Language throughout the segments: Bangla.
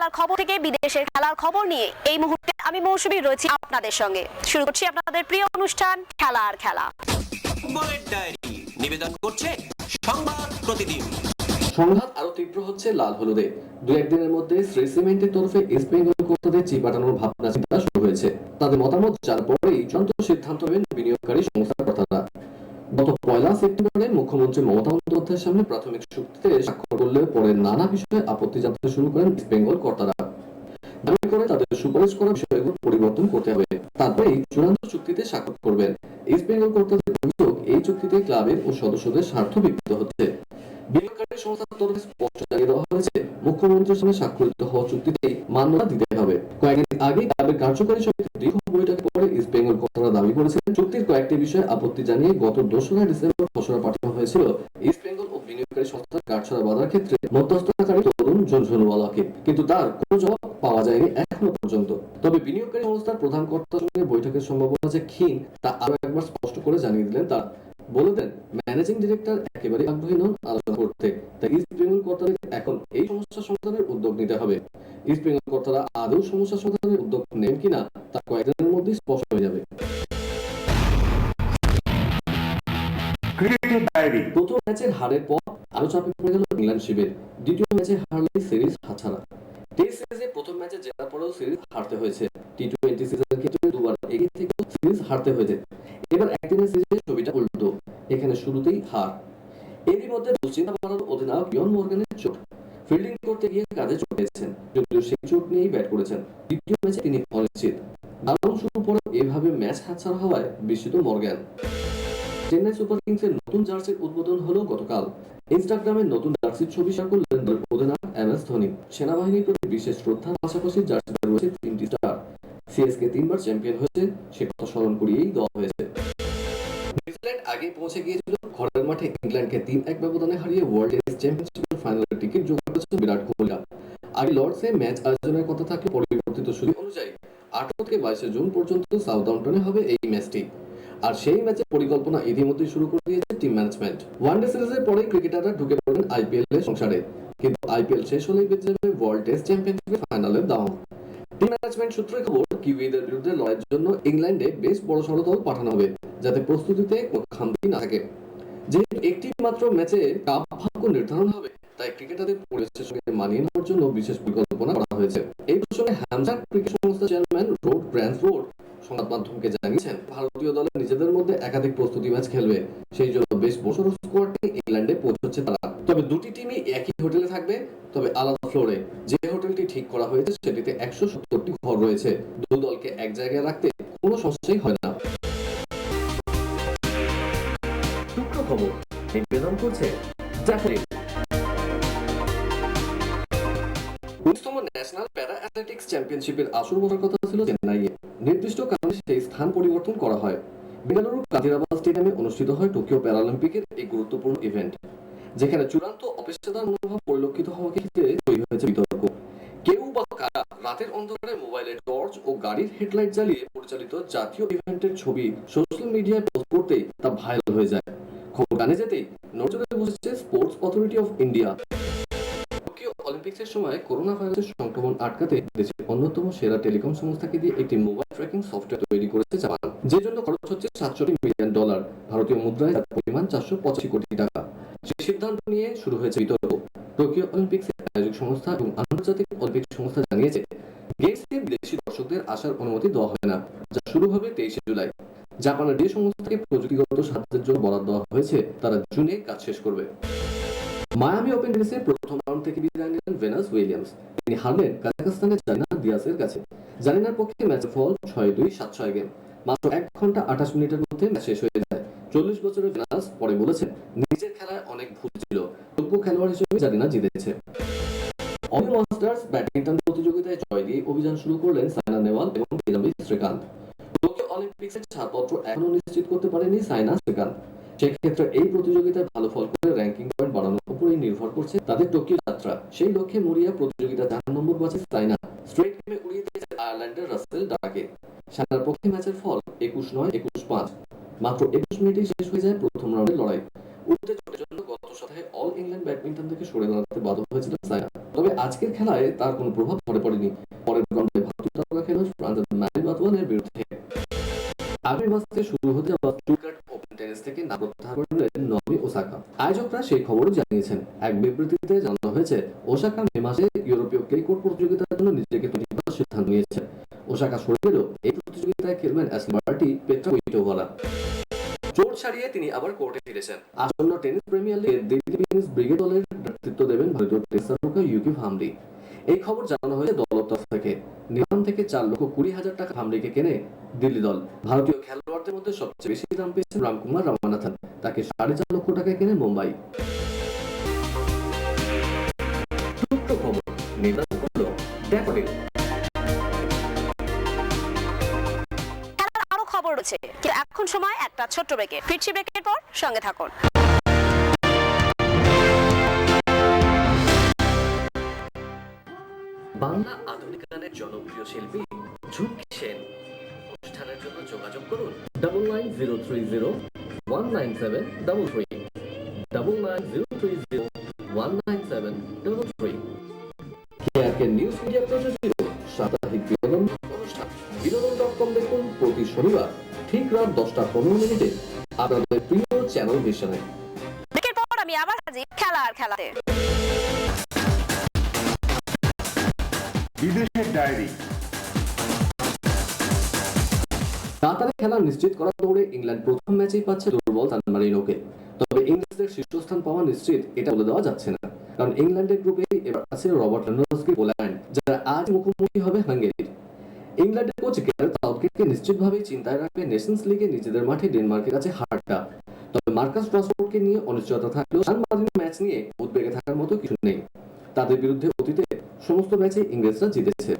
খেলার খবর থেকে বিদেশের খেলার খবর নিয়ে এই মুহূর্তে আমি মৌসুমী রয়েছি আপনাদের সঙ্গে। শুরু করছি আপনাদের প্রিয় অনুষ্ঠান খেলা আর খেলা। ফুটবলের ডায়েরি নিবেদন করছে সংবাদ প্রতিদিন। সংঘাত আরো তীব্র হচ্ছে লাল হলুদে। দু একদিনের মধ্যে শ্রী সিমেন্টের তরফে ইস্ট বেঙ্গল কর্তাদের চিঠি পাঠানোর ভাবনা চিন্তা শুরু হয়েছে। তাদের মতামত জানার পরেই চূড়ান্ত সিদ্ধান্ত নেবেন বিনিয়োগকারী সংস্থার কর্তারা। গত ১ সেপ্টেম্বরে মুখ্যমন্ত্রী মমতা বন্দ্যোপাধ্যায়ের সামনে প্রাথমিক চুক্তিতে স্বাক্ষর করলেও পরে নানা বিষয়ে আপত্তি জানাতে শুরু করেন ইস্ট বেঙ্গল কর্তারা। দাবি করে তাদের সুপারিশ করা বিষয়গুলো পরিবর্তন করতে হবে, তারপরেই চূড়ান্ত চুক্তিতে স্বাক্ষর করবেন। ইস্ট বেঙ্গল কর্তাদের অভিযোগ, এই চুক্তিতে ক্লাবের ও সদস্যদের স্বার্থ বিঘ্নিত হচ্ছে। বিনিয়োগকারী সংস্থার তরফে স্পষ্ট জানিয়ে দেওয়া হয়েছে, মুখ্যমন্ত্রীর সঙ্গে স্বাক্ষরিত হওয়া চুক্তিতেই মান্যতা দিতে হবে। কয়েকদিন আগে ক্লাবের কার্যকরী সমিতির দীর্ঘ বৈঠকে পরে ইস্ট বেঙ্গল কর্তারা দাবি করেছেন, চুক্তির কয়েকটি বিষয়ে আপত্তি জানিয়ে গত ২রা ডিসেম্বর খসড়া পাঠানো হয়েছিল ইস্ট বেঙ্গল ও বিনিয়োগকারী সংস্থার কাটছড়া বাঁধার ক্ষেত্রে মধ্যস্থতাকারী তরুণ ঝুনঝুনওয়ালাকে, কিন্তু তার কোনো জবাব পাওয়া যায়নি এখনো পর্যন্ত। তবে বিনিয়োগকারী সংস্থার প্রধান কর্তার সঙ্গে বৈঠকের সম্ভাবনা যে ক্ষীণ তা আরো একবার স্পষ্ট করে জানিয়ে দিলেন তারা। বলে দেন, ম্যানেজিং ডিরেক্টর একেবারে আগ্রহী নন আলোচনা করতে, তাই ইস্ট বেঙ্গল কর্তাদের এখন এই সমস্যা সমাধানের উদ্যোগ নিতে হবে। ইস্ট বেঙ্গল কর্তারা আদৌ সমস্যা সমাধানের উদ্যোগ নেন কিনা তা কয়েকদিনের মধ্যেই স্পষ্ট হয়ে যাবে। ক্রিকেটের ডায়েরি। প্রথম ম্যাচের হারের পর আরো চাপে পড়ে গেল ইংল্যান্ড শিবির। দ্বিতীয় ম্যাচে হারলে সিরিজ হাতছাড়া। টেস্ট সিরিজে প্রথম ম্যাচে জেতার পরেও সিরিজ হারতে হয়েছে। টি-20 সিরিজের ক্ষেত্রে দুবার এগিয়ে থেকে সিরিজ হারতে হয়েছে। এবার একদিনের সিরিজে ছবিটা উল্টো, এখানে শুরুতেই হার। এরই মধ্যে দুশ্চিন্তা বাড়ালো অধিনায়ক ইয়ন মর্গানের চোট। ফিল্ডিং করতে গিয়ে কাঁধে চোট পেয়েছেন, যদিও সেই চোট নিয়েই ব্যাট করেছেন। দ্বিতীয় ম্যাচে তিনি অনিশ্চিত। দারুণ শুরু পরেও এভাবে ম্যাচ হাতছাড়া হওয়ায় বিস্মিত মর্গান। চেন্নাই সুপার কিংসের নতুন জার্সির উদ্বোধন হলো গতকাল। ইনস্টাগ্রামে নতুন জার্সির ছবি শেয়ার করলেন অধিনায়ক MS ধোনি। সেনাবাহিনীর প্রতি বিশেষ শ্রদ্ধার পাশাপাশি জার্সিতে রয়েছে 3টি স্টার। সিএসকে 3বার চ্যাম্পিয়ন হয়েছে, সে কথা স্মরণ করিয়েই দেওয়া হয়েছে। নিউজিল্যান্ড আগে পৌঁছে গিয়েছিল। ঘরের মাঠে ইংল্যান্ডকে 3-1 ব্যবধানে হারিয়ে ওয়ার্ল্ড টেস্ট চ্যাম্পিয়নশিপের ফাইনালের টিকিট জোগাড় করেছেন বিরাট কোহলি। আগে লর্ডসে ম্যাচ আয়োজনের কথা থাকলে পরিবর্তিত সূচি অনুযায়ী 18 থেকে 22 জুন পর্যন্ত সাউদাম্পটনে হবে এই ম্যাচটি। আর সেই ম্যাচের পরিকল্পনা ইতিমধ্যেই শুরু করে দিয়েছে টিম ম্যানেজমেন্ট। ওয়ানডে সিরিজের পরেই ক্রিকেটাররা ঢুকে পড়েন IPL এর সংসারে, কিন্তু IPL শেষ হলেই বেঁচে যাবে ওয়ার্ল্ড টেস্ট চ্যাম্পিয়নশিপের ফাইনালের দাম। টিম ম্যানেজমেন্ট সূত্রে খবর, কিউইদের বিরুদ্ধে লড়াইয়ের জন্য ইংল্যান্ডে বেশ বড়সড় দল পাঠানো হবে, যাতে প্রস্তুতিতে কোনো খামতি না থাকে। যেহেতু একটি মাত্র ম্যাচে কাপ ভাগ্য নির্ধারণ হবে, তাই ক্রিকেটারদের পরিবেশের সঙ্গে মানিয়ে নেওয়ার জন্য বিশেষ পরিকল্পনা করা হয়েছে। এই প্রসঙ্গে হ্যামস্টার ক্রিকেট সংস্থার চেয়ারম্যান রোড ব্র্যান্সফোর্ড সংবাদ মাধ্যমকে জানিয়েছেন, ভারতীয় দলের নিজেদের মধ্যে একাধিক প্রস্তুতি ম্যাচ খেলবে, সেই জন্য বেশ বড়সড় স্কোয়াড নিয়ে ইংল্যান্ডে পৌঁছচ্ছে তারা। তবে দুটি টিমই একই হোটেলে থাকবে, তবে আলাদা ফ্লোরে। যে হোটেলটি ঠিক করা হয়েছে সেটিতে 170টি ঘর রয়েছে। দু দলকে এক জায়গায় রাখতে কোনো সমস্যাই হয় না। সূত্র খবর নিবেদন করছে জাফরি। 19তম ন্যাশনাল প্যারা অ্যাথলেটিক্স চ্যাম্পিয়নশিপের আসর বসার কথা ছিল চেন্নাইয়ে। নির্দিষ্ট কারণে সেই স্থান পরিবর্তন করা হয়। বেঙ্গালুরু কাজিরাবাদ স্টেডিয়ামে অনুষ্ঠিত হয় টোকিও প্যারালিম্পিকের এই গুরুত্বপূর্ণ ইভেন্ট, যেখানে চূড়ান্ত অপেশাদার মনোভাব পরিলক্ষিত হওয়াকে ঘিরে তৈরি হয়েছে বিতর্ক। কেউ বা কারা রাতের অন্ধকারে মোবাইলের টর্চ ও গাড়ির হেডলাইট জ্বালিয়ে পরিচালিত জাতীয় ইভেন্টের ছবি সোশ্যাল মিডিয়ায় পোস্ট করতেই তা ভাইরাল হয়ে যায়। খবর কানে যেতেই নজরে বসেছে Sports Authority of India. Tokyo অলিম্পিক্সের সময় করোনা ভাইরাসের সংক্রমণ আটকাতে দেশের অন্যতম সেরা টেলিকম সংস্থাকে দিয়ে একটি মোবাইল ট্র্যাকিং সফটওয়্যার তৈরি করেছে জাপান, যে জন্য খরচ হচ্ছে $67 মিলিয়ন, ভারতীয় মুদ্রায় তার পরিমাণ 485 কোটি টাকা। সেই সিদ্ধান্ত নিয়ে শুরু হয়েছে বিতর্ক। টোকিও অলিম্পিক্সের আয়োজক সংস্থা এবং আন্তর্জাতিক অলিম্পিক সংস্থা জানিয়েছে, গেমসে বিদেশি দর্শকদের আসার অনুমতি দেওয়া হবে না, যা শুরু হবে 23 জুলাই। জাপানের যে সংস্থাকে প্রযুক্তিগত সাহায্যের জন্য বরাদ্দ দেওয়া হয়েছে, তারা জুনে কাজ শেষ করবে। মায়ামি ওপেন টেনিসে প্রথম রাউন্ড থেকে বিদায় নিলেন ভেনাস উইলিয়ামস। তিনি হারলেন কাজাখস্তানের জানিনা দিয়াসের কাছে। জানিনার পক্ষে ম্যাচের ফল 6-2, 7-6 গেম। মাত্র 1 ঘন্টা 28 মিনিটের মধ্যে ম্যাচ শেষ হয়ে যায়। 40 বছরের ভেনাস পরে বলেছেন, নিজের খেলায় অনেক ভুল ছিল, যোগ্য খেলোয়াড় হিসেবে জানিনা জিতেছে। অমি মাস্টার্স ব্যাডমিন্টন প্রতিযোগিতায় জয় দিয়ে অভিযান শুরু করলেন সাইনা নেহওয়াল এবং কিদাম্বি শ্রীকান্ত। টোকিও অলিম্পিক্সের ছাড়পত্র এখনো নিশ্চিত করতে পারেনি সাইনা শ্রীকান্ত। সেক্ষেত্রে এই প্রতিযোগিতায় ভালো ফল করে র্যাঙ্কিং পয়েন্ট বাড়ানোর উপরেই নির্ভর করছে তাদের টোকিও যাত্রা। সেই লক্ষ্যে মরিয়া প্রতিযোগিতা 4 নম্বর বাজে সাইনা স্ট্রেট গেমে উড়িয়ে দিয়েছে আয়ারল্যান্ডের রাসেল ডাকে। সাইনার পক্ষে ম্যাচের ফল 21-9, 21-5। মাত্র 21 মিনিটেই শেষ হয়ে যায় প্রথম রাউন্ডের লড়াই। উত্তেজনার জন্য গত সপ্তাহে অল ইংল্যান্ড ব্যাডমিন্টন থেকে সরে দাঁড়াতে বাধ্য হয়েছিলেন সাইনা। তবে আজকের খেলায় তার কোনো প্রভাব পড়েনি। পরের রাউন্ডে ভারতীয় তারকা খেলোয়াড় ফ্রান্সের ম্যারি বাতওয়ানের বিরুদ্ধে। আগামী মাসে শুরু হতে যাওয়া স্টুটগার্ট ওপেন টেনিস থেকে নাম প্রত্যাহার করলেন নাওমি ওসাকা। আয়োজকরা সেই খবরও জানিয়েছেন। এক বিবৃতিতে জানানো হয়েছে, ওসাকা মে মাসে ইউরোপীয় ক্লে কোর্ট প্রতিযোগিতার জন্য নিজেকে তৈরি করার সিদ্ধান্ত নিয়েছেন। ওসাকা সরে গেলেও এই প্রতিযোগিতায় খেলবেন অ্যাশলি বার্টি, পেট্রা কুইটোভারা। চোট ছাড়িয়ে তিনি আবার কোর্টে ফিরেছেন। আসন্ন টেনিস প্রিমিয়ার লিগে দিল্লি টেনিস ব্রিগেড দলের নেতৃত্ব দেবেন ভারতীয় টেনিস তারকা ইউকি ভামরি। এই খবর জানানো হয়েছে দলের তরফ থেকে। নিলাম থেকে 4,20,000 টাকা ভামরিকে কেনে দিল্লি দল। ভারতীয় খেলোয়াড়দের মধ্যে সবচেয়ে বেশি দাম পেয়েছেন রামকুমার রামানাথন, তাকে 4.5 লক্ষ টাকায় কেনে মুম্বাই। ছোট্ট খবর, নির্ধারণ করলো ড্যাফোডিল। খেলার আরো খবর রয়েছে, কিন্তু এখন সময় একটা ছোট্ট ব্রেকে। ফিরছি ব্রেকের পর, সঙ্গে থাকুন। বাংলা আধুনিক গানের জনপ্রিয় শিল্পী ঝুমকি সেন। অনুষ্ঠানের জন্য যোগাযোগ করুন 9930197133 993030197133। কেআরকে নিউজ মিডিয়া প্রযোজিত সাপ্তাহিক বিনোদন অনুষ্ঠান বিনোদন.com দেখুন প্রতি শনিবার ঠিক রাত 10:15 আপনাদের প্রিয় চ্যানেল ভিশনে। ব্রেকের পর আমি আবার হাজির খেলার খেলাতে। বিদেশের ডায়েরি। কাতারে খেলা নিশ্চিত করার দৌড়ে ইংল্যান্ড প্রথম ম্যাচেই পাচ্ছে দুর্বল সান মারিনোকে। তবে ইংলিশদের শীর্ষস্থান পাওয়া নিশ্চিত এটা বলে দেওয়া যাচ্ছে না, কারণ ইংল্যান্ডের গ্রুপে এবার আছে রবার্ট লেভানডস্কি, পোল্যান্ড, যারা আজ মুখোমুখি হবে হাঙ্গেরির। ইংল্যান্ডের কোচ গ্যারেথ সাউথগেটকে নিশ্চিতভাবেই চিন্তায় রাখবে নেশনস লিগে নিজেদের মাঠে ডেনমার্কের কাছে হারটা। তবে মার্কাস রাশফোর্ডকে নিয়ে অনিশ্চয়তা থাকলেও সান মারিনো ম্যাচ নিয়ে উদ্বেগে থাকার মতো কিছু নেই। তাদের বিরুদ্ধে অতীতে সমস্ত ম্যাচে ইংরেজরা জিতেছে।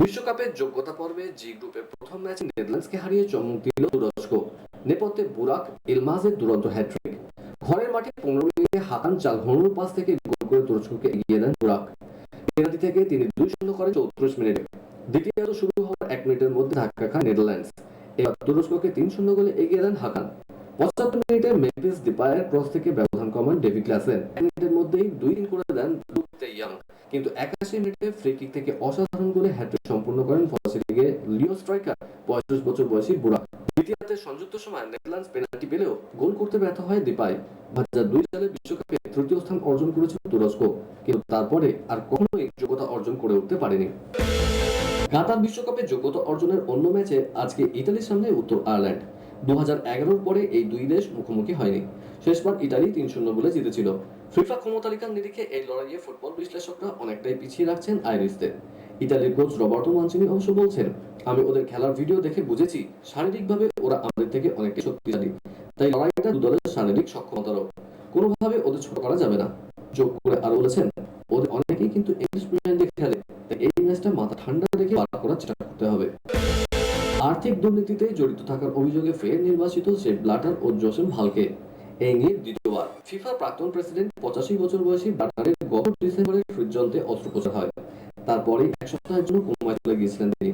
বিশ্বকাপের যোগ্যতা পর্বে জি গ্রুপের প্রথম ম্যাচে নেদারল্যান্ডসকে হারিয়ে চমক দিল তুরস্ক। নেপথ্যে বুরাক ইলমাজের দুরন্ত হ্যাট্রিক। ঘরের মাঠে 15 মিনিটে হাকান চালহানোর পাস থেকে গোল করে তুরস্ককে এগিয়ে দেন বুরাক। পেনাল্টি থেকে তিনি 2-0 করেন 34 মিনিটে। দ্বিতীয়ার্ধ শুরু হওয়ার 1 মিনিটের মধ্যে ধাক্কা খায় নেদারল্যান্ডস। এবার তুরস্ককে 3-0 গোলে এগিয়ে দেন হাকান। 75 মিনিটে মেম্ফিস ডিপায়ের ক্রস থেকে ব্যবধান কমান ডেভিড ক্লাসেন। 1 মিনিটের মধ্যেই 2-3 করে দেন লুক দে ইয়ং। কিন্তু 81 মিনিটে ফ্রি কিক থেকে অসাধারণ গোলে হ্যাট্রিক সম্পূর্ণ করেন ফরাসি লিগে লিও স্ট্রাইকার 35 বছর বয়সী বুরাক। দ্বিতীয়ার্ধের সংযুক্ত সময় নেদারল্যান্ডস পেনাল্টি পেলেও গোল করতে ব্যর্থ হয় দিপাই। 2002 সালে বিশ্বকাপে তৃতীয় স্থান অর্জন করেছিল তুরস্ক, কিন্তু তারপরে আর কখনোই যোগ্যতা অর্জন করে উঠতে পারেনি। কাতার বিশ্বকাপে যোগ্যতা অর্জনের অন্য ম্যাচে আজকে ইতালির সামনে উত্তর আয়ারল্যান্ড। 2011 পরে এই দুই দেশ মুখোমুখি হয়নি। শেষবার ইতালি 3-0 গোলে জিতেছিল। ফিফা ক্ষমতালিকার নিরিখে এই লড়াইয়ে ফুটবল বিশ্লেষকরা অনেকটাই পিছিয়ে রাখছেন আইরিশদের। ইতালির কোচ রবার্টো মানচিনি অবশ্য বলছেন, আমি ওদের খেলার ভিডিও দেখে বুঝেছি শারীরিকভাবে ওরা আমাদের থেকে অনেকটাই শক্তিশালী, তাই লড়াইটা দু দলের শারীরিক সক্ষমতারও, কোনোভাবে ওদের ছোট করা যাবে না। যোগ করে আরো বলেছেন, ওদের অনেকেই কিন্তু ইংলিশ প্রিমিয়ার লিগে খেলে, তাই এই ম্যাচটা মাথা ঠান্ডা রেখে পার করার চেষ্টা করতে হবে। আর্থিক দুর্নীতিতে জড়িত থাকার অভিযোগে ফের নির্বাচিত সেপ ব্লাটার ও জোসেফ ভালকে। এই নিয়ে দ্বিতীয়বার ফিফার প্রাক্তন প্রেসিডেন্ট 85 বছর বয়সী ব্লাটারের গত ডিসেম্বরে হৃদযন্ত্রে অস্ত্রোপচার হয়। তারপরে এক সপ্তাহের জন্য কোমায় চলে গিয়েছিলেন তিনি।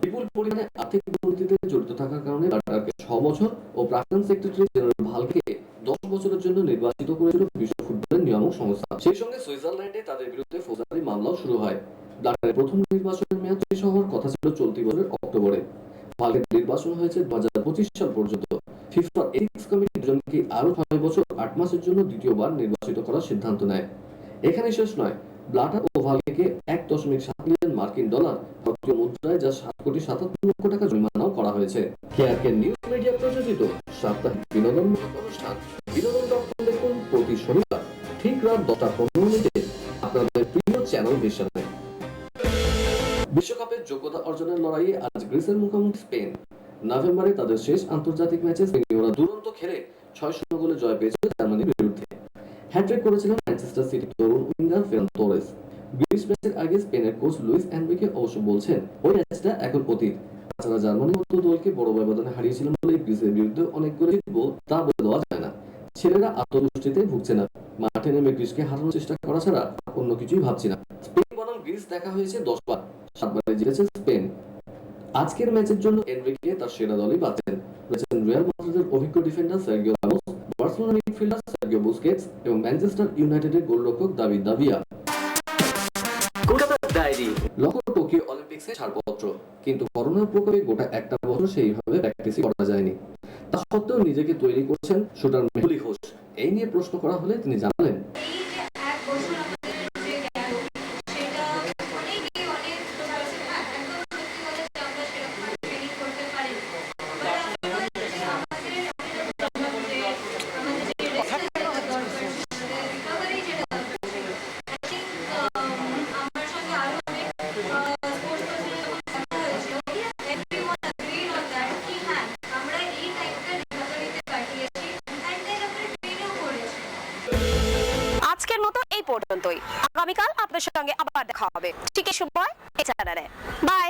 বিপুল পরিমাণে আর্থিক দুর্নীতিতে জড়িত থাকার কারণে ব্লাটারকে 6 বছর ও প্রাক্তন সেক্রেটারি জেনারেল ভালকে 10 বছরের জন্য নির্বাচিত করেছিল বিশ্ব ফুটবলের নিয়ামক সংস্থা। সেই সঙ্গে সুইজারল্যান্ডে তাদের বিরুদ্ধে ফৌজদারি মামলাও শুরু হয়। ব্লাটারের প্রথম নির্বাচনের মেয়াদ শেষ হওয়ার কথা ছিল চলতি বছরের অক্টোবরে। ভালকের নির্বাচন হয়েছে 2025 সাল পর্যন্ত। ফিফা এথিক্স কমিটি দুজনকে আরো 6 বছর 8 মাসের জন্য দ্বিতীয়বার নির্বাচিত করার সিদ্ধান্ত নেয়। এখানে শেষ নয়, ব্লাটার ও ভালকে 1.7 মিলিয়ন মার্কিন ডলার ভারতীয় মুদ্রায় যা 7,77 লক্ষ টাকা জরিমানাও করা হয়েছে। কেআরকে নিউজ মিডিয়া প্রযোজিত সাপ্তাহিক বিনোদন অনুষ্ঠান বিনোদন.com দেখুন প্রতি শনিবার ঠিক রাত 10:15 আপনাদের প্রিয় চ্যানেল ভিশনে। বিশ্বকাপের যোগ্যতা অর্জনের লড়াইয়ে আজ গ্রিসের মুখোমুখি স্পেন। নভেম্বরে তাদের শেষ আন্তর্জাতিক ম্যাচে স্পেনীয়রা দুরন্ত খেলে 6-0 গোলে জয় পেয়েছিল জার্মানির বিরুদ্ধে। হ্যাট্রিক করেছিলেন ম্যানচেস্টার সিটির তরুণ উইঙ্গার ফেরান তোরেস। গ্রিস ম্যাচের আগে স্পেনের কোচ লুইস এনরিকে অবশ্য বলছেন, ওই ম্যাচটা এখন অতীত। তাছাড়া জার্মানির মতো দলকে বড় ব্যবধানে হারিয়েছিলেন বলে গ্রিসের বিরুদ্ধে অনেক গোল জিতবো তা বলে দেওয়া যায় না। ছেলেরা আত্মতুষ্টিতে ভুগছে না, মাঠে নেমে গ্রিসকে হারানোর চেষ্টা করা ছাড়া অন্য কিছুই ভাবছি না। স্পেন বনাম গ্রিস দেখা হয়েছে 10 বার, 7 বারে জিতেছে স্পেন। আজকের ম্যাচের জন্য এনরিকে তার সেরা দলই বাছছেন। রয়েছেন রিয়াল মাদ্রিদের অভিজ্ঞ defender Sergio Ramos, Barcelona midfielder Sergio Busquets এবং ম্যানচেস্টার ইউনাইটেডের গোলরক্ষক দাভিদ দাভিয়া। অ্যাথলেটিক্সে ছাড়পত্র, কিন্তু করোনার প্রকোপে গোটা একটা বছর সেইভাবে প্র্যাকটিসই করা যায়নি। তা সত্ত্বেও নিজেকে তৈরি করছেন শুটার মেহুলি ঘোষ। এই নিয়ে প্রশ্ন করা হলে তিনি জানালেন, আজকের মতো এই পর্যন্তই। আগামীকাল আপনাদের সঙ্গে আবার দেখা হবে ঠিক এই সময় এই চ্যানেলে। বাই।